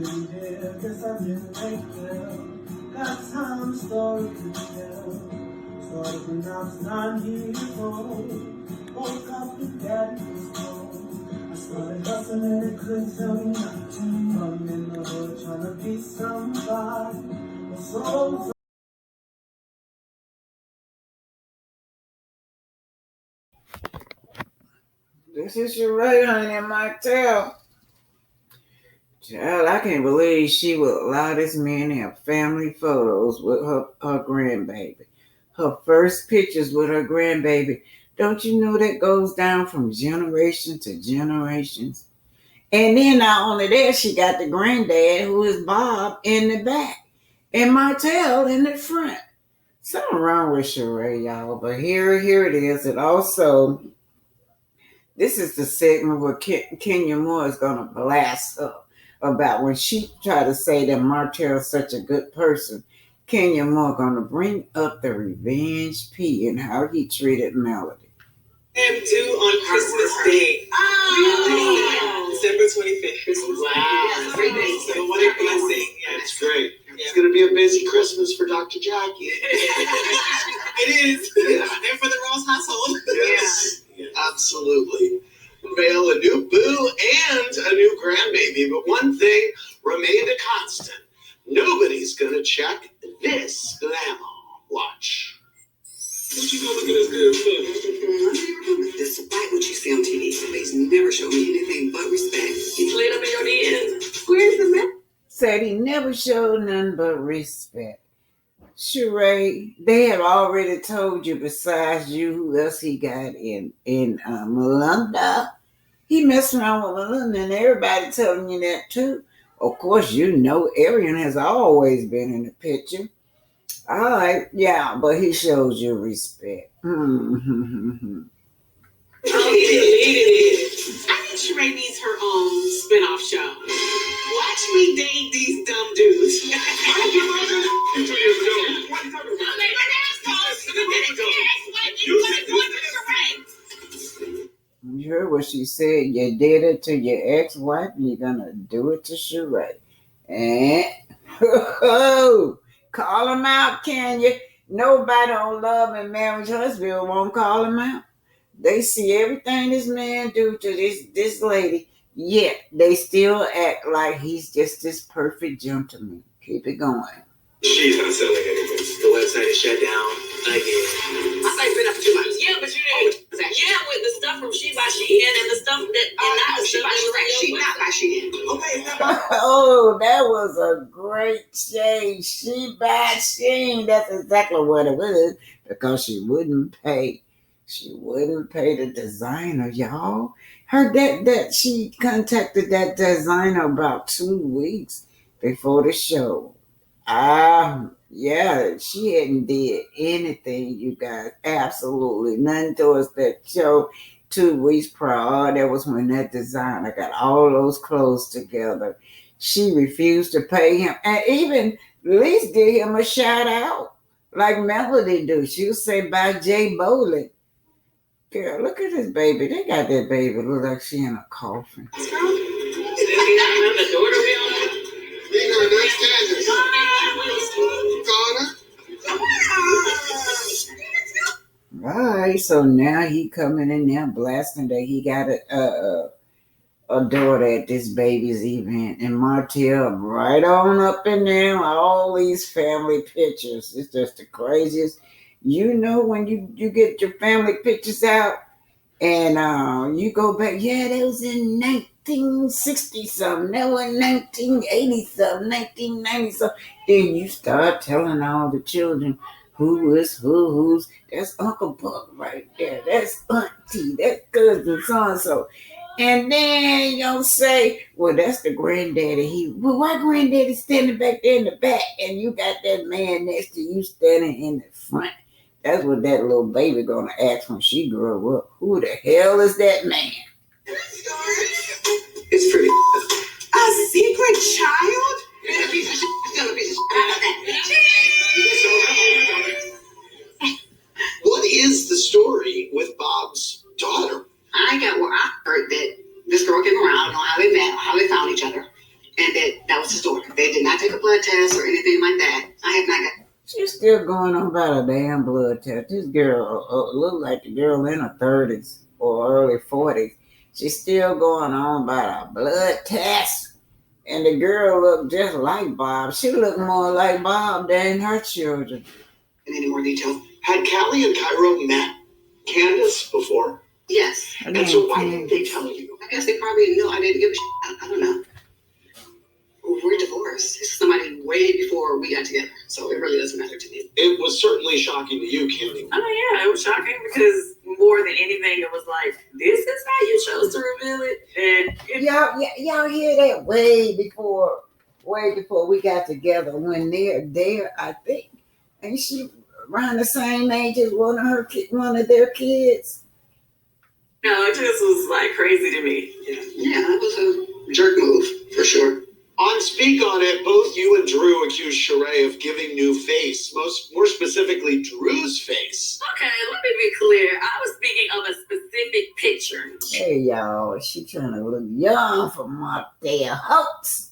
sitting here, guess I'm in late girl. Got time, story to tell. Started when I was 9 years old. Woke up with daddy was gone. I started hustling and couldn't tell me nothing. I'm in the hood trying to be somebody. So this is Sheree, honey, and Martell. Child, I can't believe she would allow this man to have family photos with her grandbaby. Her first pictures with her grandbaby. Don't you know that goes down from generation to generations? And then not only that, she got the granddad, who is Bob, in the back, and Martell in the front. Something wrong with Sheree, y'all, but here it is. And also, this is the segment where Kenya Moore is going to blast up about when she tried to say that Martell is such a good person. Kenya Moore going to bring up the revenge P and how he treated Melody. I'm due on Christmas Day. Oh. December 25th. Christmas. Wow. 3 days. So what a blessing. Yeah, that's great. It's going to be a busy Christmas for Dr. Jackie. It is. Yeah. And for the Rose household. Yes. Yeah. Absolutely. Unveil a new boo and a new grandbaby, but one thing remained a constant. Nobody's going to check this glamour. Watch. Don't you go look at this good stuff? Despite what you see on TV, somebody's never showed me anything but respect. He played up in your DMs. Where's the man? Said he never showed nothing but respect. Sheree, they have already told you besides you who else he got in Melinda. He messed around with Melinda and everybody telling you that too. Of course, you know Arian has always been in the picture. All right, yeah, but he shows you respect. Mm-hmm. I think Sheree needs her own spinoff show. Watch me date these dumb dudes. You heard what she said. You did it to your ex-wife, you're gonna do it to Sheree. And call him out, can you? Nobody on Love and Marriage Husband won't call him out. They see everything this man do to this lady, yet they still act like he's just this perfect gentleman. Keep it going. She's not selling anything. The website is shut down again. My site's been up for 2 months. Yeah, but you didn't. Yeah, with the stuff from She by Shein and the stuff that not She by Shein. She not by Shein. Okay, oh, that was a great shade. She by Shein. That's exactly what it was, because she wouldn't pay. She wouldn't pay the designer, y'all. Her that she contacted that designer about 2 weeks before the show. Yeah, she hadn't did anything, you guys. Absolutely nothing towards that show 2 weeks prior. That was when that designer got all those clothes together. She refused to pay him, and even at least did him a shout out like Melody do. She'll say by Jay Bowling. Girl, look at this baby. They got that baby look like she in a coffin. Right, so now he coming in there blasting that he got a daughter at this baby's event, and Martell right on up in there, all these family pictures. It's just the craziest. You know, when you get your family pictures out and you go back, yeah, that was in 1960 something, that was 1980 something, 1990 something. Then you start telling all the children who is who's. That's Uncle Buck right there. That's Auntie. That's cousin so-and-so. And then you'll say, well, that's the granddaddy. Well, why granddaddy standing back there in the back and you got that man next to you standing in the front? That's what that little baby gonna ask when she grow up. Who the hell is that man? It's pretty. A secret child? Still a piece of shit. Still a piece of shit. What is the story with Bob's daughter? I heard that this girl came around, I don't know how they met, how they found each other, and that was They did not take a blood test or anything like that. I have not got. She's still going on about a damn blood test. This girl look like a girl in her 30s or early 40s. She's still going on about a blood test. And the girl looked just like Bob. She looked more like Bob than her children. Any more details? Had Callie and Cairo met Candace before? Yes. Her And name so why Candace. didn't they tell you? I guess they probably knew I didn't give a shit. I don't know. We're divorced. This is somebody way before we got together, so it really doesn't matter to me. It was certainly shocking to you, Candy. Oh yeah, it was shocking because more than anything, it was like, this is how you chose to reveal it. And Y'all hear that way before we got together when they're there, I think. Ain't she around the same age as one of their kids? no, it just was like crazy to me. Yeah, that was a jerk move for sure. On Speak On It, both you and Drew accused Sheree of giving new face, more specifically Drew's face. Okay, let me be clear. I was speaking of a specific picture. Hey y'all, she trying to look young for Martell hoax.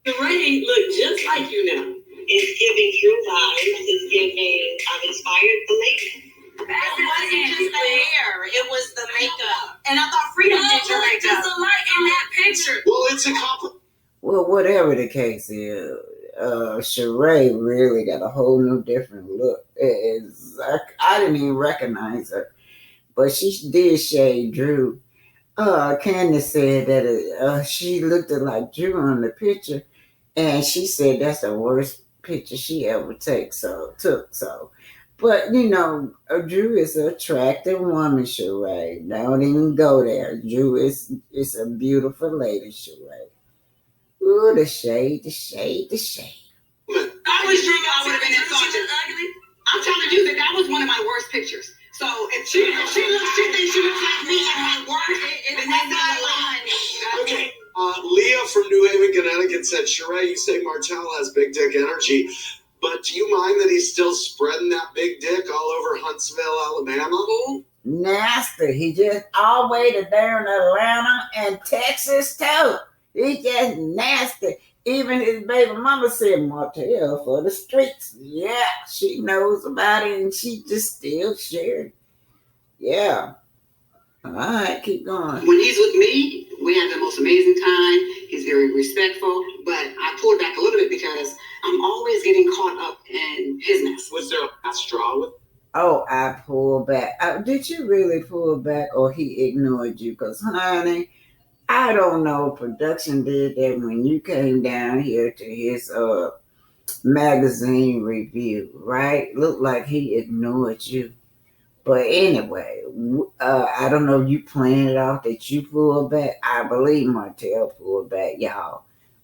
Sheree looked just like you now. It's giving Drew vibes. It's giving I'm inspired the lady. That's It wasn't just the hair, it was the makeup. And I thought Freedom Freedom did your just makeup. alike in that picture. Well, it's a compliment. Well, whatever the case is, Sheree really got a whole new different look. I didn't even recognize her, but she did shade Drew. Candace said that she looked like Drew on the picture, and she said that's the worst picture she ever took. But Drew is an attractive woman, Sheree. Don't even go there. Drew is a beautiful lady, Sheree. Ooh, the shade. I was Drew, I would have been insulted. I'm telling you that was one of my worst pictures. So if she thinks she looks like me at my worst, then that's not lying. Okay, Leah from New Haven, Connecticut said, Sheree, you say Martell has big dick energy, but do you mind that he's still spreading that big dick all over Huntsville, Alabama? Who? Nasty. He just all the way to down Atlanta and Texas too. He just nasty. Even his baby mama said Martell for the streets. Yeah, she knows about it and she just still shared. Yeah. All right, keep going. When he's with me, we have the most amazing time. He's very respectful, but I pulled back a little bit because I'm always getting caught up in his mess. Was there a straw with? Oh, I pulled back. Did you really pull back or he ignored you? Because, honey, I don't know. Production did that when you came down here to his magazine review, right? Looked like he ignored you. But anyway, I don't know if you planned it off that you pulled back. I believe Martell pulled back, y'all.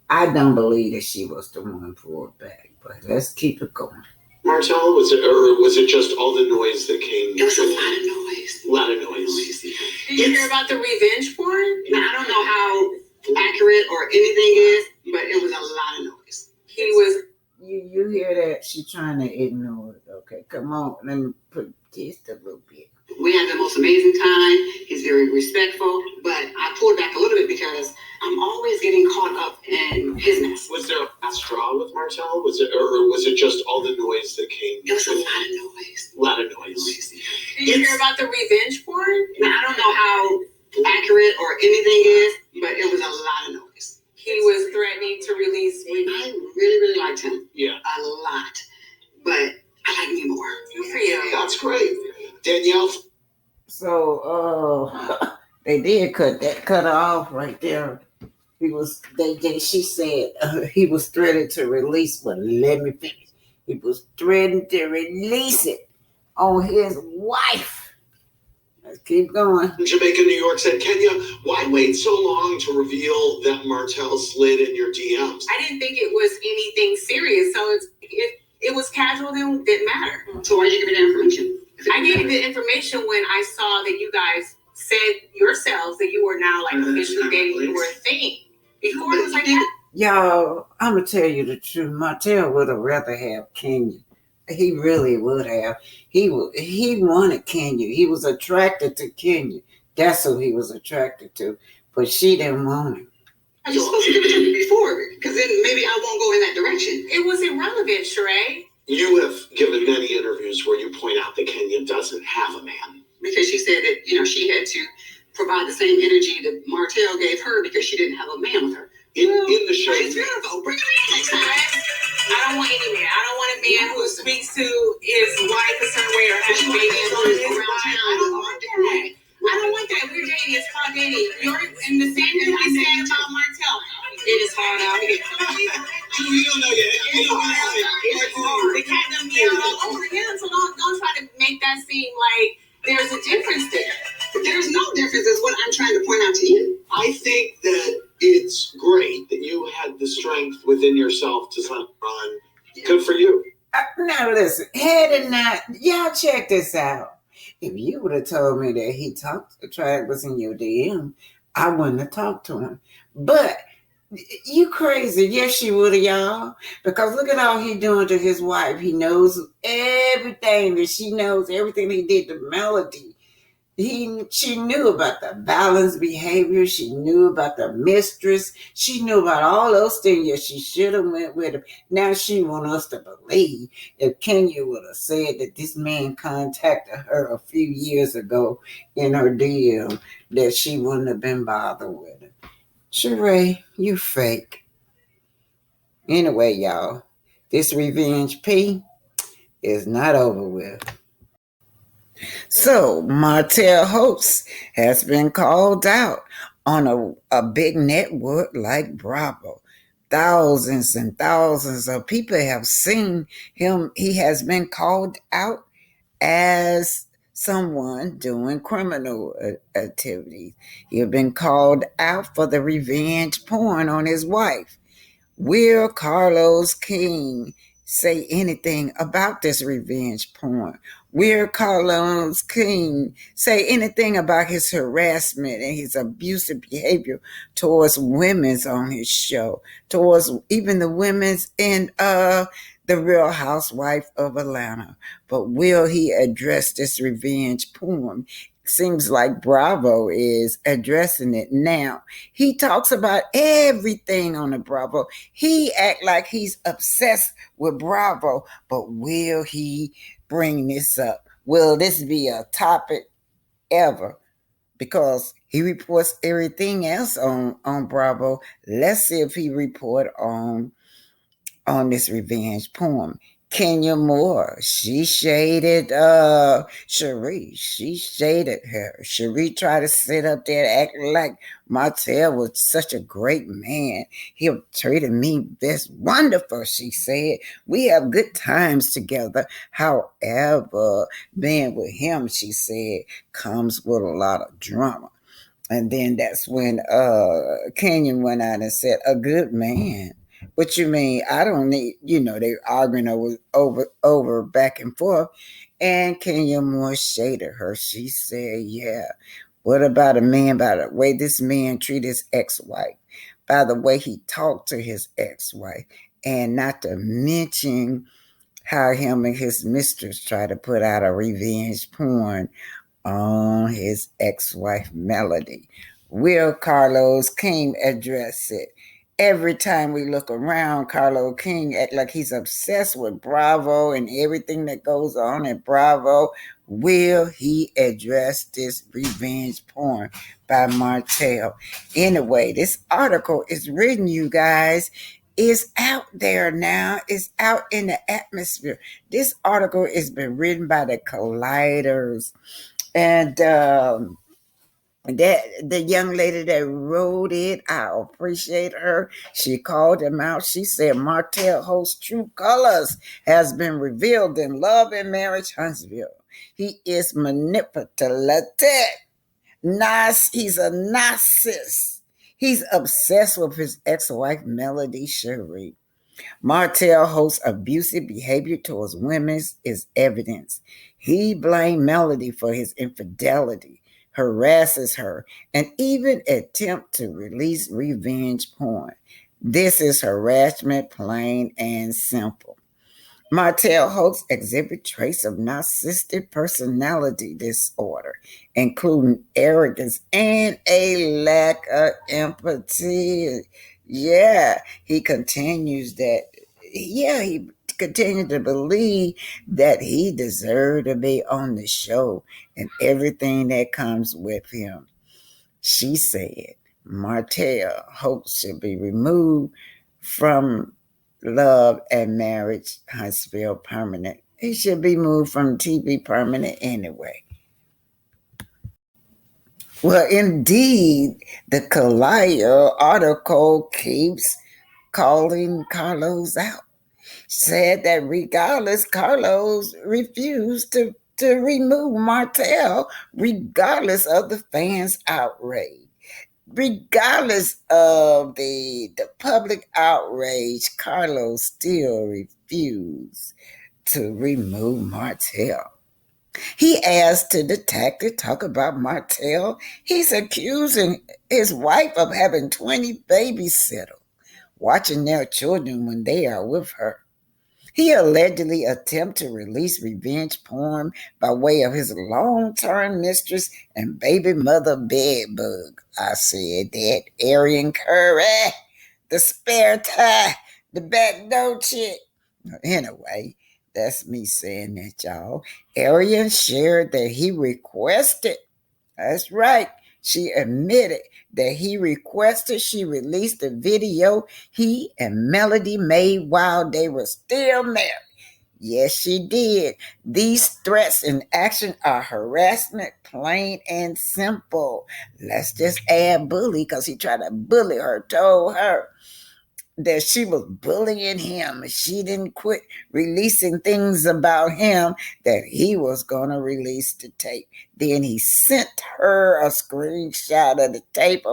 I don't believe that she was the one pulled back. But let's keep it going. Martell, was it just all the noise that came? It was a lot of noise. A lot of noise. Did you hear about the revenge porn? Now, I don't know how accurate or anything is, but it was a lot of noise. He was. You hear that? She's trying to ignore it. Okay, come on. Let me put just a little bit. We had the most amazing time. He's very respectful, but I pulled back a little bit because I'm always getting caught up in his mess. Was there a straw with Martell? Was it just all the noise that came? It was a lot of noise. A lot of noise. Did you hear about the revenge porn? Now, I don't know how accurate or anything is, but it was a lot of noise. He was threatening to release me. I really, really liked him. Yeah. A lot. But I like me more. Good for you. That's great. Danielle. So they did cut off right there. She said he was threatened to release, but let me finish. He was threatened to release it on his wife. Let's keep going. Jamaica, New York said, Kenya, why wait so long to reveal that Martell slid in your DMs? I didn't think it was anything serious, so if it was casual, then it didn't matter. So why'd you give me that information? I gave you the information when I saw that you guys said yourselves that you were now like officially dating, you were a thing. Before it was like that. Y'all, I'm going to tell you the truth. Martell would have rather have Kenya. He really would have. He wanted Kenya. He was attracted to Kenya. That's who he was attracted to. But she didn't want him. Are you supposed to give it to me before? Because then maybe I won't go in that direction. It was irrelevant, Sheree. You have given many interviews where you point out that Kenya doesn't have a man. Because she said that, she had to provide the same energy that Martell gave her because she didn't have a man with her. In the show. Praise Virgo. Bring it in next time. I don't want any man. I don't want a man who speaks to his wife a certain way or has a baby with his wife. I don't want that. I don't want that. We're dating. It's called dating. You're in the same thing I said about Martell. It is hard out here. You don't know yet. It's hard. The cat done meowed all over him, so don't try to make that seem like there's a difference there. There's no difference is what I'm trying to point out to you. I think that it's great that you had the strength within yourself to run. Good for you. Now listen, had it not, y'all check this out. If you would have told me that he was in your DM, I wouldn't have talked to him. But you crazy. Yes, she would have, y'all. Because look at all he doing to his wife. He knows everything that she knows, everything he did to Melody. She knew about the balanced behavior. She knew about the mistress. She knew about all those things. Yes, she should have went with him. Now she wants us to believe if Kenya would have said that this man contacted her a few years ago in her DM, that she wouldn't have been bothered with him. Sheree, you fake. Anyway, y'all, this revenge P is not over with. So, Martell host has been called out on a big network like Bravo. Thousands and thousands of people have seen him. He has been called out as someone doing criminal activities. He has been called out for the revenge porn on his wife. Will Carlos King say anything about this revenge porn? Will Carlos King say anything about his harassment and his abusive behavior towards women on his show, towards even the women's in The Real Housewife of Atlanta? But will he address this revenge porn? Seems like Bravo is addressing it now. He talks about everything on the Bravo. He act like he's obsessed with Bravo, but will he bring this up? Will this be a topic ever? Because he reports everything else on Bravo. Let's see if he report on this revenge porn. Kenya Moore, she shaded Sheree. She shaded her. Sheree tried to sit up there acting like Martell was such a great man. He treated me best wonderful, she said. We have good times together. However, being with him, she said, comes with a lot of drama. And then that's when Kenyon went out and said, a good man. What you mean? I don't need, they're arguing over back and forth. And Kenya Moore shaded her. She said, yeah, what about a man, by the way this man treated his ex-wife, by the way he talked to his ex-wife, and not to mention how him and his mistress tried to put out a revenge porn on his ex-wife Melody. Will Carlos King address it? Every time we look around, Carlos King act like he's obsessed with Bravo and everything that goes on at Bravo. Will he address this revenge porn by Martell? Anyway, this article is written, you guys. It's out there now. It's out in the atmosphere. This article has been written by the Colliders. And that the young lady that wrote it, I appreciate her. She called him out. She said Martell host's true colors has been revealed in Love and Marriage Huntsville. He is manipulative. Nice. He's a narcissist. He's obsessed with his ex-wife Melody Sheree. Martell hosts abusive behavior towards women is evidence. He blamed Melody for his infidelity, harasses her, and even attempt to release revenge porn. This is harassment, plain and simple. Martell hosts exhibit traits of narcissistic personality disorder, including arrogance and a lack of empathy. Yeah, he continues that. Yeah, he continued to believe that he deserved to be on the show and everything that comes with him. She said Martell hopes to be removed from love and marriage hospital permanent. He should be moved from TV permanent anyway. Well, indeed, the Kalaya article keeps calling Carlos out. Said that regardless, Carlos refused to remove Martell, regardless of the fans' outrage. Regardless of the public outrage, Carlos still refused to remove Martell. He asked the detective talk about Martell. He's accusing his wife of having 20 babysitters, watching their children when they are with her. He allegedly attempted to release revenge porn by way of his long-term mistress and baby mother bedbug. I said that. Arian Curry, the spare tie, the back door chick. Anyway, that's me saying that, y'all. Arian shared that he requested, that's right, she admitted that he requested she release the video he and Melody made while they were still married. Yes, she did. These threats in action are harassment, plain and simple. Let's just add bully because he tried to bully her, told her that she was bullying him. She didn't quit releasing things about him that he was going to release the tape. Then he sent her a screenshot of the tape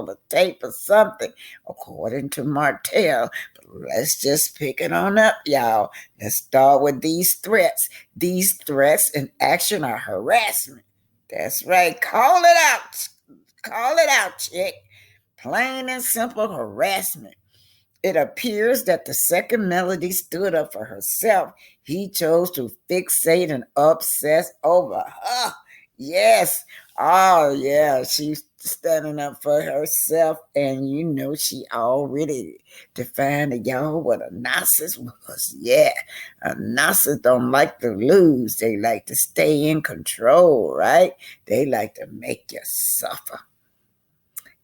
of something, according to Martell. But let's just pick it on up, y'all. Let's start with these threats. These threats in action are harassment. That's right. Call it out. Call it out, chick. Plain and simple harassment. It appears that the second Melody stood up for herself. He chose to fixate and obsess over her. Yes. Oh, yeah. She's standing up for herself. And you know, she already defined to y'all what a narcissist was. Yeah. A narcissist don't like to lose. They like to stay in control, right? They like to make you suffer.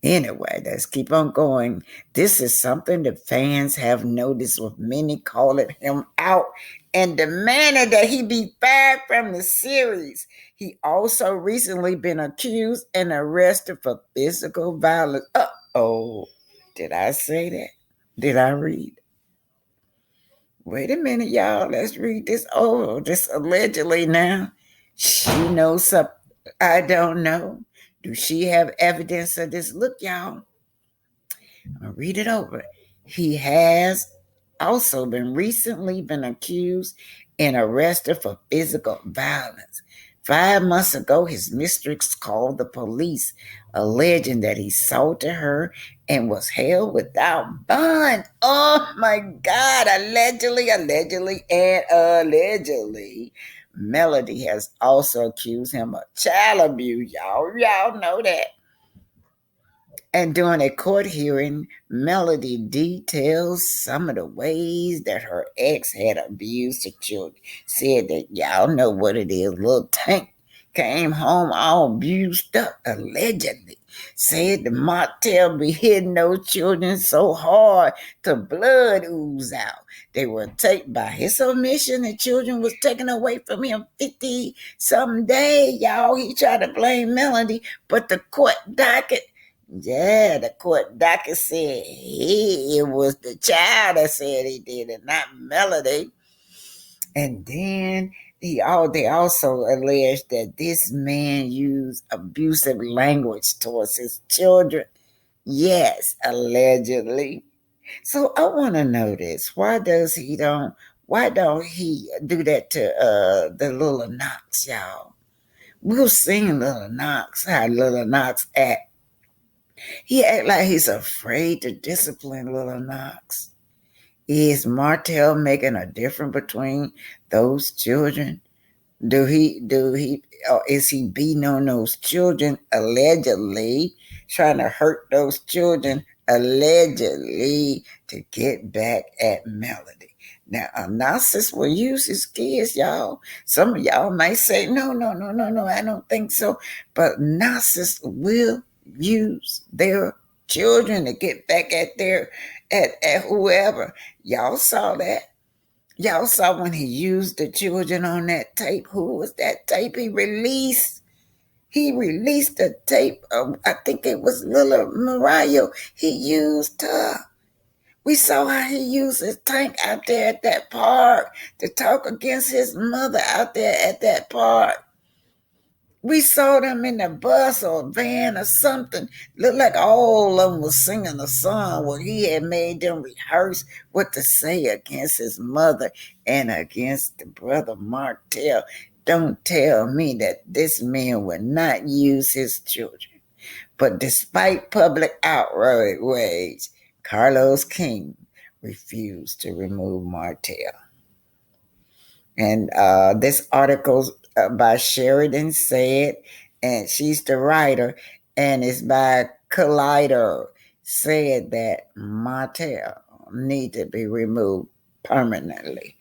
Anyway, let's keep on going. This is something the fans have noticed, with many calling him out and demanding that he be fired from the series. He also recently been accused and arrested for physical violence. Uh-oh. Did I say that? Did I read? Wait a minute, y'all. Let's read this over. This allegedly now. She knows something I don't know. Do she have evidence of this? Look, y'all. I'll read it over. He has also recently been accused and arrested for physical violence. 5 months ago, his mistress called the police, alleging that he assaulted her and was held without bond. Oh my God, allegedly, and allegedly. Melody has also accused him of child abuse. Y'all know that. And during a court hearing, Melody details some of the ways that her ex had abused the children. Said that y'all know what it is. Little Tank came home all abused up, allegedly. Said the Martell be hitting those children so hard the blood oozed out. They were taken by his omission. The children was taken away from him 50 some day, y'all. He tried to blame Melody, but the court docket, yeah, the court docket said it was the child that said he did it, not Melody. And then they also alleged that this man used abusive language towards his children. Yes, allegedly. So I want to know this. Why don't he do that to the little Knox, y'all? We'll sing Little Knox, how Little Knox act. He act like he's afraid to discipline Little Knox. Is Martell making a difference between those children? Or is he beating on those children allegedly, trying to hurt those children allegedly to get back at Melody? Now, a narcissist will use his kids, y'all. Some of y'all may say, no, I don't think so. But narcissists will use their children to get back at at whoever. Y'all saw that. Y'all saw when he used the children on that tape. Who was that tape he released? He released the tape of, I think it was little Mariah. He used her. We saw how he used his tank out there at that park to talk against his mother out there at that park. We saw them in the bus or van or something. Looked like all of them was singing a song where he had made them rehearse what to say against his mother and against the brother Martell. Don't tell me that this man would not use his children. But despite public outrage, Carlos King refused to remove Martell. And this article by Sheridan said, and she's the writer, and it's by Collider, said that Martell need to be removed permanently.